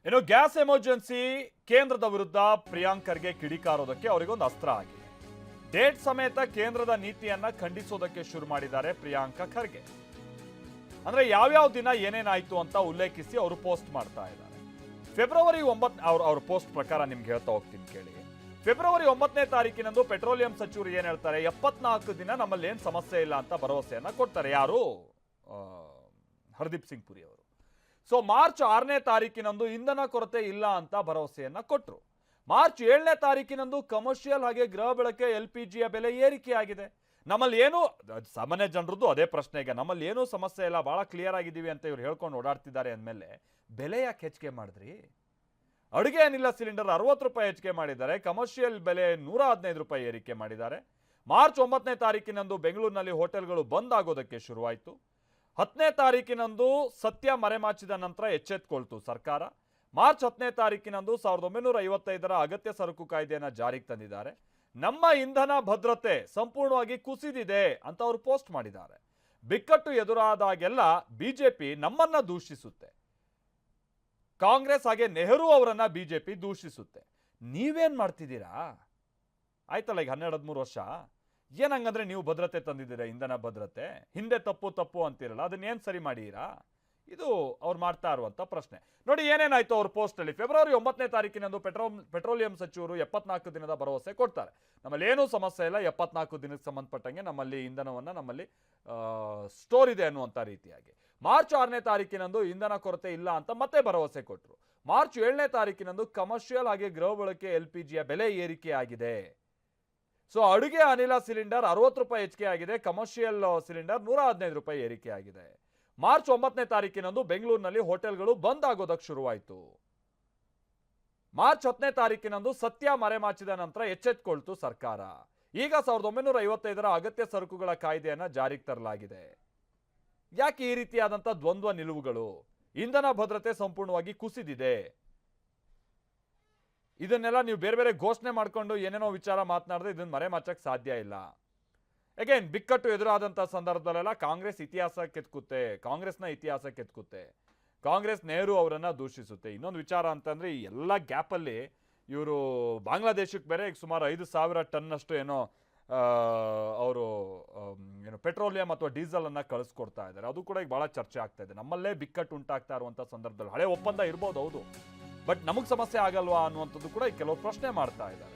ಇನ್ನು gas emergency ಕೇಂದ್ರದ ವಿರುದ್ಧ ಪ್ರಿಯಾಂಕ್ ಖರ್ಗೆ ಕಿಡಿಕಾರೋದಕ್ಕೆ ಅವರಿಗೊಂದು ಅಸ್ತ್ರ ಆಗಿದೆ. ಡೇಟ್ ಸಮೇತ ಕೇಂದ್ರದ ನೀತಿಯನ್ನ ಖಂಡಿಸೋದಕ್ಕೆ ಶುರು ಮಾಡಿದ್ದಾರೆ ಪ್ರಿಯಾಂಕ ಖರ್ಗೆ. ಅಂದ್ರೆ ಯಾವ್ಯಾವ ದಿನ ಏನೇನಾಯ್ತು ಅಂತ ಉಲ್ಲೇಖಿಸಿ ಅವರು ಪೋಸ್ಟ್ ಮಾಡ್ತಾ ಇದ್ದಾರೆ. ಫೆಬ್ರವರಿ 9 ಅವ್ರ ಪೋಸ್ಟ್ ಪ್ರಕಾರ ನಿಮ್ಗೆ ಹೇಳ್ತಾ ಹೋಗ್ತೀನಿ ಕೇಳಿ. ಫೆಬ್ರವರಿ 9ನೇ ತಾರೀಕಿನಂದು ಪೆಟ್ರೋಲಿಯಂ ಸಚಿವರು ಏನ್ ಹೇಳ್ತಾರೆ, 74 ದಿನ ನಮ್ಮಲ್ಲಿ ಏನ್ ಸಮಸ್ಯೆ ಇಲ್ಲ ಅಂತ ಭರವಸೆಯನ್ನ ಕೊಡ್ತಾರೆ. ಯಾರು? ಹರ್ದೀಪ್ ಸಿಂಗ್ ಪುರಿ ಅವರು. ಸೊ ಮಾರ್ಚ್ 6ನೇ ತಾರೀಕಿನಂದು ಇಂಧನ ಕೊರತೆ ಇಲ್ಲ ಅಂತ ಭರವಸೆಯನ್ನ ಕೊಟ್ಟರು. ಮಾರ್ಚ್ 7ನೇ ತಾರೀಕಿನಂದು ಕಮರ್ಷಿಯಲ್ ಹಾಗೆ ಗೃಹ ಬಳಕೆ LPGಯ ಬೆಲೆ ಏರಿಕೆಯಾಗಿದೆ. ನಮ್ಮಲ್ಲಿ ಏನು ಸಾಮಾನ್ಯ ಜನರದ್ದು ಅದೇ ಪ್ರಶ್ನೆ, ಈಗ ನಮ್ಮಲ್ಲಿ ಏನೂ ಸಮಸ್ಯೆ ಇಲ್ಲ, ಬಹಳ ಕ್ಲಿಯರ್ ಆಗಿದ್ದೀವಿ ಅಂತ ಇವ್ರು ಹೇಳ್ಕೊಂಡು ಓಡಾಡ್ತಿದ್ದಾರೆ ಅಂದಮೇಲೆ ಬೆಲೆ ಯಾಕೆ ಹೆಚ್ಚಿಗೆ ಮಾಡಿದ್ರಿ? ಅಡುಗೆ ಅನಿಲ ಸಿಲಿಂಡರ್ 60 ರೂಪಾಯಿ ಹೆಚ್ಚಿಗೆ ಮಾಡಿದ್ದಾರೆ, ಕಮರ್ಷಿಯಲ್ ಬೆಲೆ 115 ರೂಪಾಯಿ ಏರಿಕೆ ಮಾಡಿದ್ದಾರೆ. ಮಾರ್ಚ್ 9ನೇ ತಾರೀಕಿನಂದು ಬೆಂಗಳೂರಿನಲ್ಲಿ ಹೋಟೆಲ್ಗಳು ಬಂದ್ ಆಗೋದಕ್ಕೆ ಶುರುವಾಯಿತು. 10ನೇ ತಾರೀಕಿನಂದು ಸತ್ಯ ಮರೆಮಾಚಿದ ನಂತರ ಎಚ್ಚೆತ್ತುಕೊಳ್ತು ಸರ್ಕಾರ. ಮಾರ್ಚ್ 10ನೇ ತಾರೀಕಿನಂದು 1955ರ ಅಗತ್ಯ ಸರಕು ಕಾಯ್ದೆಯನ್ನು ಜಾರಿಗೆ ತಂದಿದ್ದಾರೆ. ನಮ್ಮ ಇಂಧನ ಭದ್ರತೆ ಸಂಪೂರ್ಣವಾಗಿ ಕುಸಿದಿದೆ ಅಂತ ಅವರು ಪೋಸ್ಟ್ ಮಾಡಿದ್ದಾರೆ. ಬಿಕ್ಕಟ್ಟು ಎದುರಾದಾಗೆಲ್ಲ ಬಿಜೆಪಿ ನಮ್ಮನ್ನ ದೂಷಿಸುತ್ತೆ, ಕಾಂಗ್ರೆಸ್ ಹಾಗೆ ನೆಹರು ಅವರನ್ನ ಬಿಜೆಪಿ ದೂಷಿಸುತ್ತೆ. ನೀವೇನ್ ಮಾಡ್ತಿದ್ದೀರಾ? ಆಯ್ತಲ್ಲ, ಈಗ 12-13 ವರ್ಷ ಏನಂಗಂದ್ರೆ ನೀವು ಭದ್ರತೆ ತಂದಿದ್ದೀರಾ, ಇಂಧನ ಭದ್ರತೆ. ಹಿಂದೆ ತಪ್ಪು ಅಂತಿರಲ್ಲ, ಅದನ್ನೇನು ಸರಿ ಮಾಡೀರಾ? ಇದು ಅವ್ರು ಮಾಡ್ತಾ ಇರುವಂತ ಪ್ರಶ್ನೆ. ನೋಡಿ ಏನೇನಾಯ್ತು ಅವ್ರ ಪೋಸ್ಟ್ ಅಲ್ಲಿ. ಫೆಬ್ರವರಿ 9ನೇ ತಾರೀಕಿನಂದು ಪೆಟ್ರೋಲಿಯಂ ಸಚಿವರು 74 ದಿನದ ಭರವಸೆ ಕೊಡ್ತಾರೆ. ನಮ್ಮಲ್ಲಿ ಏನೂ ಸಮಸ್ಯೆ ಇಲ್ಲ, 74 ದಿನಕ್ಕೆ ಸಂಬಂಧಪಟ್ಟಂಗೆ ನಮ್ಮಲ್ಲಿ ಇಂಧನವನ್ನ ನಮ್ಮಲ್ಲಿ ಸ್ಟೋರ್ ಇದೆ ಅನ್ನುವಂಥ ರೀತಿಯಾಗಿ. ಮಾರ್ಚ್ 6ನೇ ತಾರೀಕಿನಂದು ಇಂಧನ ಕೊರತೆ ಇಲ್ಲ ಅಂತ ಮತ್ತೆ ಭರವಸೆ ಕೊಟ್ಟರು. ಮಾರ್ಚ್ 7ನೇ ತಾರೀಕಿನಂದು ಕಮರ್ಷಿಯಲ್ ಹಾಗೆ ಗೃಹ ಬಳಕೆ LPGಯ ಬೆಲೆ ಏರಿಕೆ ಆಗಿದೆ. ಸೊ ಅಡುಗೆ ಅನಿಲ ಸಿಲಿಂಡರ್ 60 ರೂಪಾಯಿ ಹೆಚ್ಚಿಗೆ ಆಗಿದೆ, ಕಮರ್ಷಿಯಲ್ ಸಿಲಿಂಡರ್ 115 ರೂಪಾಯಿ ಏರಿಕೆ ಆಗಿದೆ. ಮಾರ್ಚ್ 9ನೇ ತಾರೀಕಿನಂದು ಬೆಂಗಳೂರಿನಲ್ಲಿ ಹೋಟೆಲ್ಗಳು ಬಂದ್ ಆಗೋದಕ್ಕೆ ಶುರುವಾಯಿತು. ಮಾರ್ಚ್ 10ನೇ ತಾರೀಕಿನಂದು ಸತ್ಯ ಮರೆಮಾಚಿದ ನಂತರ ಎಚ್ಚೆತ್ತುಕೊಳ್ತು ಸರ್ಕಾರ. ಈಗ 1955ರ ಅಗತ್ಯ ಸರಕುಗಳ ಕಾಯ್ದೆಯನ್ನ ಜಾರಿಗೆ ತರಲಾಗಿದೆ. ಯಾಕೆ ಈ ರೀತಿಯಾದಂಥ ದ್ವಂದ್ವ ನಿಲುವುಗಳು? ಇಂಧನ ಭದ್ರತೆ ಸಂಪೂರ್ಣವಾಗಿ ಕುಸಿದಿದೆ. ಇದನ್ನೆಲ್ಲ ನೀವು ಬೇರೆ ಬೇರೆ ಘೋಷಣೆ ಮಾಡ್ಕೊಂಡು ಏನೇನೋ ವಿಚಾರ ಮಾತನಾಡಿದ್ರೆ ಇದನ್ನ ಮರೆಮಾಚಕ್ಕೆ ಸಾಧ್ಯ ಇಲ್ಲ. ಅಗೇನ್ ಬಿಕ್ಕಟ್ಟು ಎದುರಾದಂಥ ಸಂದರ್ಭದಲ್ಲೆಲ್ಲ ಕಾಂಗ್ರೆಸ್ ಇತಿಹಾಸ ಕೆತ್ಕುತ್ತೆ, ಕಾಂಗ್ರೆಸ್ನ ಇತಿಹಾಸ ಕೆತ್ಕುತ್ತೆ, ಕಾಂಗ್ರೆಸ್ ನೆಹರು ಅವರನ್ನ ದೂಷಿಸುತ್ತೆ. ಇನ್ನೊಂದು ವಿಚಾರ ಅಂತಂದ್ರೆ ಈ ಎಲ್ಲ ಗ್ಯಾಪಲ್ಲಿ ಇವರು ಬಾಂಗ್ಲಾದೇಶಕ್ಕೆ ಬೇರೆ ಈಗ ಸುಮಾರು 5,000 ಟನ್ನಷ್ಟು ಏನೋ ಅವರು ಏನು ಪೆಟ್ರೋಲಿಯಂ ಅಥವಾ ಡೀಸೆಲ್ ಅನ್ನ ಕಳಿಸ್ಕೊಡ್ತಾ ಇದ್ದಾರೆ. ಅದು ಕೂಡ ಈಗ ಬಹಳ ಚರ್ಚೆ ಆಗ್ತಾ ಇದೆ. ನಮ್ಮಲ್ಲೇ ಬಿಕ್ಕಟ್ಟು ಉಂಟಾಗ್ತಾ ಇರುವಂಥ ಸಂದರ್ಭದಲ್ಲಿ ಹಳೆ ಒಪ್ಪಂದ ಇರ್ಬೋದು, ಹೌದು, ಬಟ್ ನಮಗೆ ಸಮಸ್ಯೆ ಆಗಲ್ವಾ ಅನ್ನುವಂಥದ್ದು ಕೂಡ ಕೆಲವು ಪ್ರಶ್ನೆ ಮಾಡ್ತಾ ಇದ್ದಾರೆ.